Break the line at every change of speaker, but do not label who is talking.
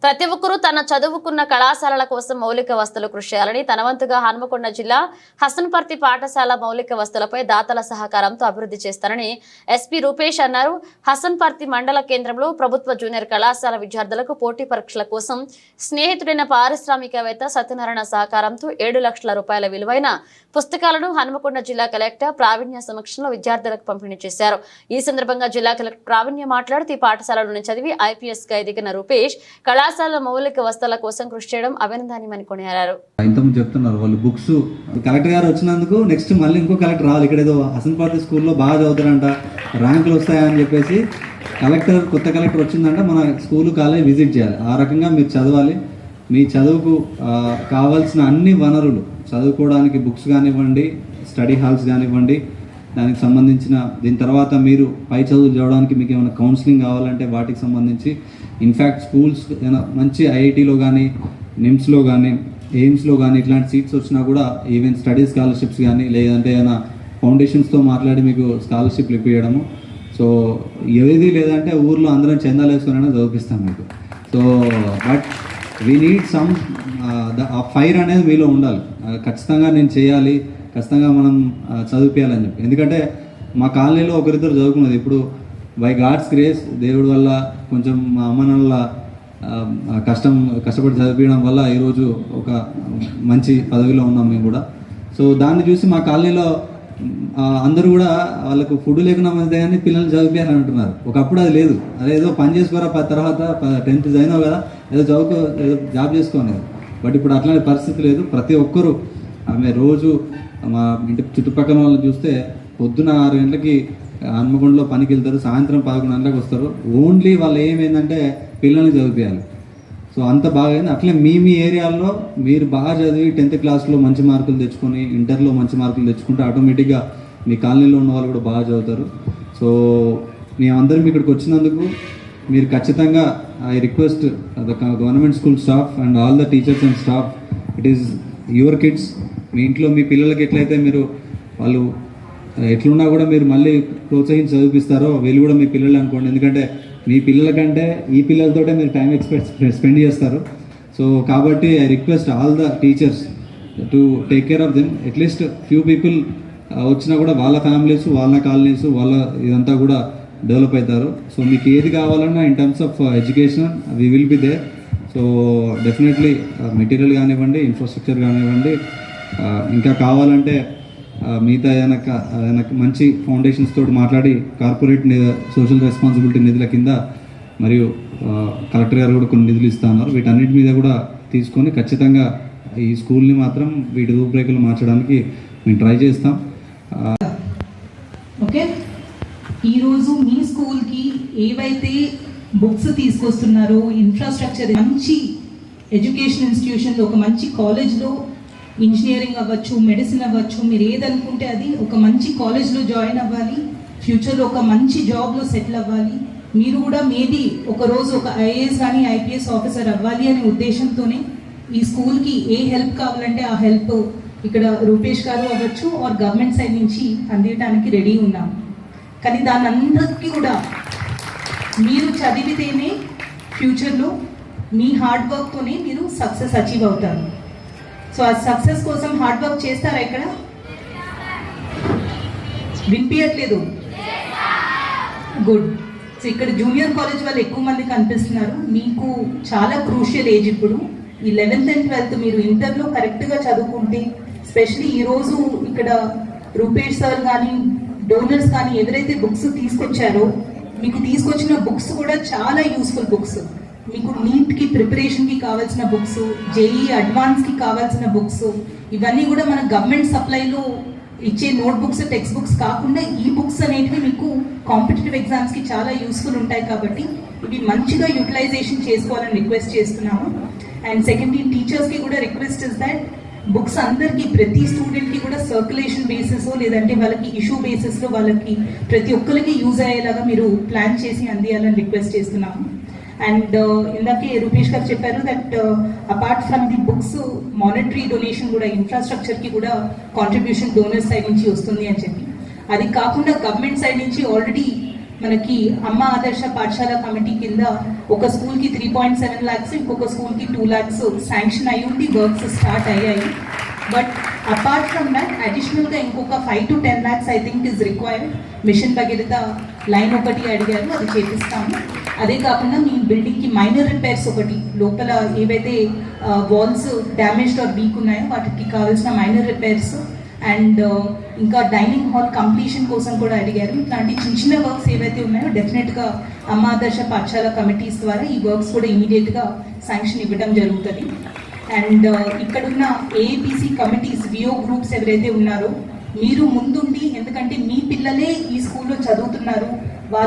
ప్రతి ఒక్కరూ తన చదువుకున్న కళాశాలల కోసం మౌలిక వసతులు కృషి చేయాలని తన వంతుగా హన్మకొండ జిల్లా హసన్పర్తి పాఠశాల మౌలిక వసతులపై దాతల సహకారంతో అభివృద్ధి చేస్తారని ఎస్పీ రూపేష్ అన్నారు. హసన్పర్తి మండల కేంద్రంలో ప్రభుత్వ జూనియర్ కళాశాల విద్యార్థులకు పోటీ పరీక్షల కోసం స్నేహితుడైన పారిశ్రామికవేత్త సత్యనారాయణ సహకారంతో 7 లక్షల రూపాయల విలువైన పుస్తకాలను హన్మకొండ జిల్లా కలెక్టర్ ప్రావీణ్య సమక్షంలో విద్యార్థులకు పంపిణీ చేశారు. ఈ సందర్భంగా జిల్లా కలెక్టర్ ప్రావీణ్య మాట్లాడుతూ ఈ పాఠశాలలోని చదివి ఐపీఎస్ గా ఎదిగిన రూపేష్ కళాశాల మౌలిక వసతుల కోసం కృషి చేయడం అభినందనీయమని కొనియాడారు.
ఇంతకుముందు చెప్తున్నారు వాళ్ళు బుక్స్ కలెక్టర్ గారు వచ్చినందుకు నెక్స్ట్ మళ్ళీ ఇంకో కలెక్టర్ రావాలి. ఇక్కడ ఏదో హసన్పర్తి స్కూల్లో బాగా చదువుతారంట, ర్యాంకులు వస్తాయని చెప్పేసి కొత్త కలెక్టర్ వచ్చిందంట, మన స్కూల్ కాలేజ్ విజిట్ చేయాలి. ఆ రకంగా మీరు చదవాలి. మీ చదువుకు కావాల్సిన అన్ని వనరులు, చదువుకోవడానికి బుక్స్ కానివ్వండి, స్టడీ హాల్స్ కానివ్వండి, దానికి సంబంధించిన దీని తర్వాత మీరు పై చదువులు చదవడానికి మీకు ఏమైనా కౌన్సిలింగ్ కావాలంటే వాటికి సంబంధించి ఇన్ఫ్యాక్ట్ స్కూల్స్ మంచి ఐఐటీలో కానీ, నిమ్స్లో కానీ, ఎయిమ్స్లో కానీ ఇట్లాంటి సీట్స్ వచ్చినా కూడా ఈవెన్ స్టడీ స్కాలర్షిప్స్ కానీ లేదంటే ఏమైనా ఫౌండేషన్స్తో మాట్లాడి మీకు స్కాలర్షిప్లు ఇప్పించడము. సో ఏది లేదంటే ఊర్లో అందరం చందాలు వేసుకుని చదివిస్తాం మీకు. So but we need some ఆ ఫైర్ అనేది మీలో ఉండాలి. ఖచ్చితంగా నేను చేయాలి, ఖచ్చితంగా మనం చదివించాలని చెప్పి. ఎందుకంటే మా కాలనీలో ఒకరిద్దరు చదువుకున్నది. ఇప్పుడు బై గాడ్స్ గ్రేస్, దేవుడి వల్ల కొంచెం మా అమ్మ నాన్నల కష్టపడి చదివించడం వల్ల ఈరోజు ఒక మంచి పదవిలో ఉన్నాం మేము కూడా. సో దాన్ని చూసి మా కాలనీలో అందరూ కూడా వాళ్ళకు ఫుడ్ లేకుండా మంచిదే కానీ పిల్లల్ని చదివించాలని అంటున్నారు. ఒకప్పుడు అది లేదు, అదేదో పని చేసుకోరా తర్వాత 10th అయినావు కదా ఏదో చదువుకో, ఏదో జాబ్ చేసుకోనేది. బట్ ఇప్పుడు అట్లాంటి పరిస్థితి లేదు. ప్రతి ఒక్కరూ ఆమె రోజు మా ఇంటి చుట్టుపక్కల వాళ్ళని చూస్తే పొద్దున 6 గంటలకి హన్మకొండలో పనికి వెళ్తారు, సాయంత్రం 11 గంటలకు వస్తారు. ఓన్లీ వాళ్ళు ఏమైందంటే పిల్లల్ని చదివించాలి. సో అంత బాగా అట్లే మీ ఏరియాలో మీరు బాగా చదివి 10th క్లాస్లో మంచి మార్కులు తెచ్చుకొని ఇంటర్లో మంచి మార్కులు తెచ్చుకుంటే ఆటోమేటిక్గా మీ కాలనీలో ఉన్న వాళ్ళు కూడా బాగా చదువుతారు. సో మేమందరం ఇక్కడికి వచ్చినందుకు మీరు ఖచ్చితంగా I request the government school staff and all the teachers and staff, it is your kids. మీ ఇంట్లో మీ పిల్లలకి ఎట్లయితే మీరు వాళ్ళు ఎట్లున్నా కూడా మీరు మళ్ళీ ప్రోత్సహించి చదివిస్తారో వీళ్ళు కూడా మీ పిల్లలు అనుకోండి. ఎందుకంటే మీ పిల్లల కంటే ఈ పిల్లలతోటే మీరు టైం స్పెండ్ చేస్తారు. సో కాబట్టి I request all the teachers to take care of them. At least few people వచ్చినా కూడా వాళ్ళ ఫ్యామిలీస్, వాళ్ళ కాలనీస్, వాళ్ళ ఇదంతా కూడా డెవలప్ అవుతారు. సో మీకు ఏది కావాలన్నా in terms of education we will be there. So definitely material కానివ్వండి, ఇన్ఫ్రాస్ట్రక్చర్ కానివ్వండి, ఇంకా కావాలంటే మిగతా ఏదైనా మంచి ఫౌండేషన్స్ తోటి మాట్లాడి కార్పొరేట్ సోషల్ రెస్పాన్సిబిలిటీ నిధుల కింద మరియు కలెక్టర్ గారు కూడా కొన్ని నిధులు ఇస్తున్నారు. వీటన్నిటి మీద కూడా తీసుకొని ఖచ్చితంగా ఈ స్కూల్ని మాత్రం వీటి రూపురేఖలు మార్చడానికి మేము ట్రై చేస్తాం.
ఓకే, ఈరోజు మీ స్కూల్కి ఏవైతే బుక్స్ తీసుకొస్తున్నారో, ఇన్ఫ్రాస్ట్రక్చర్, మంచి ఎడ్యుకేషన్ ఇన్స్టిట్యూషన్లో, ఒక మంచి కాలేజ్లో, ఇంజనీరింగ్ అవ్వచ్చు, మెడిసిన్ అవ్వచ్చు, మీరు ఏదనుకుంటే అది ఒక మంచి కాలేజ్లో జాయిన్ అవ్వాలి, ఫ్యూచర్లో ఒక మంచి జాబ్లో సెటిల్ అవ్వాలి. మీరు కూడా మేబీ ఒకరోజు ఒక ఐఏఎస్ కానీ ఐపీఎస్ ఆఫీసర్ అవ్వాలి అనే ఉద్దేశంతోనే ఈ స్కూల్కి ఏ హెల్ప్ కావాలంటే ఆ హెల్ప్ ఇక్కడ రూపేష్ గారు అవ్వచ్చు ఆర్ గవర్నమెంట్ సైడ్ నుంచి అందించడానికి రెడీ ఉన్నాం. కానీ దాని అందరికీ కూడా మీరు చదివితేనే ఫ్యూచర్లో మీ హార్డ్ వర్క్తోనే మీరు సక్సెస్ అచీవ్ అవుతారు. సో ఆ సక్సెస్ కోసం హార్డ్ వర్క్ చేస్తారా? ఇక్కడ వినిపించట్లేదు? గుడ్. సో ఇక్కడ జూనియర్ కాలేజ్ వాళ్ళు ఎక్కువ మంది కనిపిస్తున్నారు. మీకు చాలా క్రూషియల్ ఏజ్ ఇప్పుడు. ఈ 11th and 12th మీరు ఇంటర్లో కరెక్ట్గా చదువుకుంటే, స్పెషలీ ఈరోజు ఇక్కడ రూపేష్ సార్ కానీ డోనర్స్ కానీ ఎవరైతే బుక్స్ తీసుకొచ్చారో, మీకు తీసుకొచ్చిన బుక్స్ కూడా చాలా యూస్ఫుల్ బుక్స్. మీకు నీట్కి ప్రిపరేషన్కి కావాల్సిన బుక్స్, జేఈ అడ్వాన్స్కి కావాల్సిన బుక్స్, ఇవన్నీ కూడా మన గవర్నమెంట్ సప్లైలో ఇచ్చే నోట్బుక్స్, టెక్స్ట్ బుక్స్ కాకుండా ఈ బుక్స్ అనేటివి మీకు కాంపిటేటివ్ ఎగ్జామ్స్కి చాలా యూస్ఫుల్ ఉంటాయి. కాబట్టి ఇవి మంచిగా యూటిలైజేషన్ చేసుకోవాలని రిక్వెస్ట్ చేస్తున్నాము. అండ్ సెకండ్లీ టీచర్స్కి కూడా రిక్వెస్ట్ ఇస్ దట్ బుక్స్ అందరికీ, ప్రతి స్టూడెంట్కి కూడా సర్క్యులేషన్ బేసిస్ లేదంటే వాళ్ళకి ఇష్యూ బేసిస్లో వాళ్ళకి ప్రతి ఒక్కరికి యూజ్ అయ్యేలాగా మీరు ప్లాన్ చేసి అందియాలని రిక్వెస్ట్ చేస్తున్నాము. అండ్ ఇందాకే రూపేష్ గారు చెప్పారు that apart from the books, monetary donation కూడా, ఇన్ఫ్రాస్ట్రక్చర్కి కూడా కాంట్రిబ్యూషన్ డోనర్స్ సైడ్ నుంచి వస్తుంది అని చెప్పి. అది కాకుండా గవర్నమెంట్ సైడ్ నుంచి ఆల్రెడీ మనకి అమ్మ ఆదర్శ పాఠశాల కమిటీ కింద ఒక స్కూల్కి 3.7 lakhs, ఇంకొక స్కూల్కి 2 lakhs శాంక్షన్ అయ్యి ఉండి వర్క్స్ స్టార్ట్ అయ్యాయి. బట్ అపార్ట్ ఫ్రమ్ దాట్ అడిషనల్గా ఇంకొక 5 to 10 lakhs I think is required. Mission Bhagiratha line ఒకటి అడిగారు, అది చేపిస్తాము. అదే కాకుండా మీ బిల్డింగ్కి మైనర్ రిపేర్స్ ఒకటి, లోపల ఏవైతే వాల్స్ డ్యామేజ్డ్ ఆర్ వీక్ ఉన్నాయో వాటికి కావాల్సిన మైనర్ రిపేర్స్ అండ్ ఇంకా డైనింగ్ హాల్ కంప్లీషన్ కోసం కూడా అడిగారు. ఇట్లాంటి చిన్న చిన్న వర్క్స్ ఏవైతే ఉన్నాయో డెఫినెట్గా అమ్మ ఆదర్శ పాఠశాల కమిటీస్ ద్వారా ఈ వర్క్స్ కూడా ఇమీడియట్గా శాంక్షన్ ఇవ్వడం జరుగుతుంది. అండ్ ఇక్కడున్న ఏఐపిసి కమిటీస్, విఓ గ్రూప్స్ ఎవరైతే ఉన్నారో మీరు ముందుండి, ఎందుకంటే మీ పిల్లలే ఈ స్కూల్లో చదువుతున్నారు,